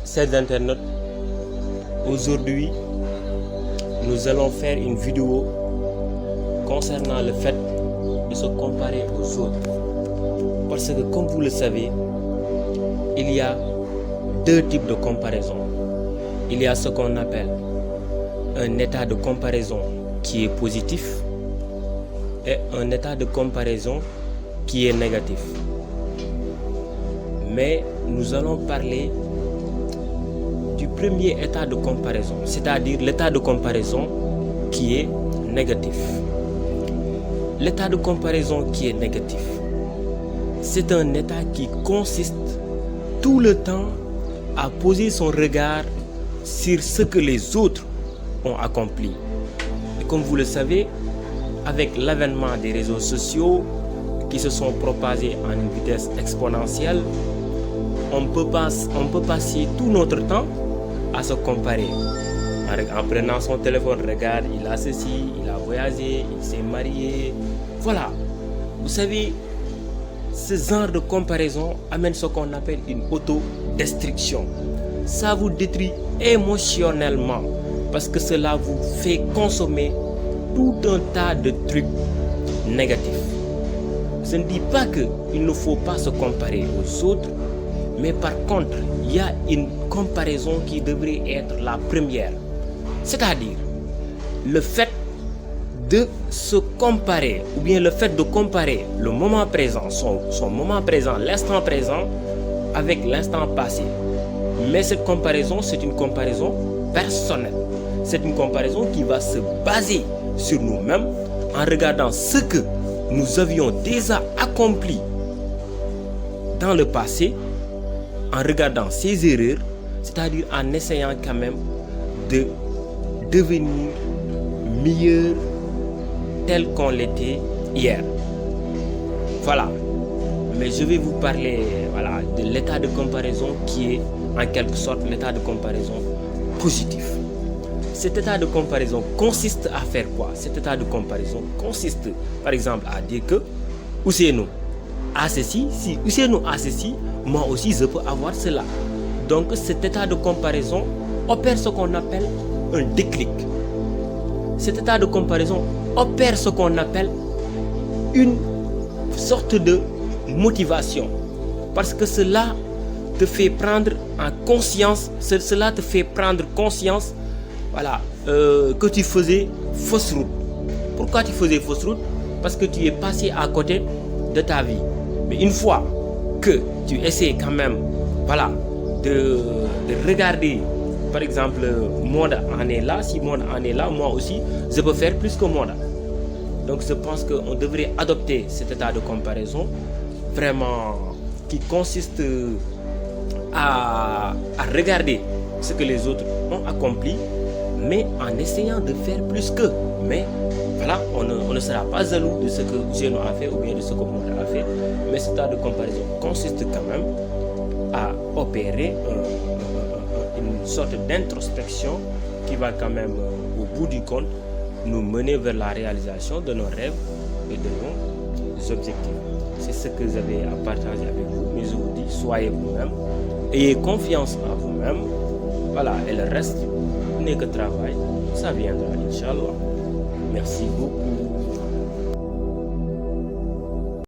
Chers internautes, aujourd'hui, nous allons faire une vidéo concernant le fait de se comparer aux autres. Parce que comme vous le savez, il y a deux types de comparaison. Il y a ce qu'on appelle un état de comparaison qui est positif et un état de comparaison qui est négatif. Mais nous allons parler du premier état de comparaison, c'est-à-dire l'état de comparaison qui est négatif. L'état de comparaison qui est négatif, c'est un état qui consiste tout le temps à poser son regard sur ce que les autres ont accompli. Et comme vous le savez, avec l'avènement des réseaux sociaux qui se sont propagés en une vitesse exponentielle, on peut passer tout notre temps à se comparer. En prenant son téléphone, regarde, il a ceci, il a voyagé, il s'est marié. Voilà. Vous savez, ce genre de comparaison amène ce qu'on appelle une autodestruction. Ça vous détruit émotionnellement parce que cela vous fait consommer tout un tas de trucs négatifs. Je ne dis pas qu'il ne faut pas se comparer aux autres, mais par contre, il y a une comparaison qui devrait être la première. C'est-à-dire, le fait de se comparer, ou bien le fait de comparer le moment présent, son moment présent, l'instant présent, avec l'instant passé. Mais cette comparaison, c'est une comparaison personnelle. C'est une comparaison qui va se baser sur nous-mêmes en regardant ce que nous avions déjà accompli dans le passé, en regardant ses erreurs, c'est-à-dire en essayant quand même de devenir meilleur tel qu'on l'était hier. Voilà. Mais je vais vous parler de l'état de comparaison qui est en quelque sorte l'état de comparaison positif. Cet état de comparaison consiste à faire quoi? Cet état de comparaison consiste par exemple à dire que Ousseynou a ceci, si Ousseynou a ceci, moi aussi je peux avoir cela. Donc cet état de comparaison opère ce qu'on appelle un déclic. Cet état de comparaison opère ce qu'on appelle une sorte de motivation. Parce que cela te fait prendre en conscience, cela te fait prendre conscience que tu faisais fausse route. Pourquoi tu faisais fausse route? Parce que tu es passé à côté de ta vie. Mais une fois que tu essaies quand même de regarder, par exemple, Moda en est là, si Moda en est là, moi aussi, je peux faire plus que Moda. Donc je pense qu'on devrait adopter cet état de comparaison vraiment qui consiste à regarder ce que les autres ont accompli, mais en essayant de faire plus qu'eux. Mais voilà, on ne sera pas jaloux de ce que Ousseynou a fait ou bien de ce que Moda a fait. Mais cet état de comparaison consiste quand même à opérer une sorte d'introspection qui va quand même, au bout du compte, nous mener vers la réalisation de nos rêves et de nos objectifs. C'est ce que j'avais à partager avec vous. Mais je vous dis, soyez vous-même, ayez confiance en vous-même. Voilà, et le reste n'est que travail, ça viendra, Inch'Allah. Merci beaucoup.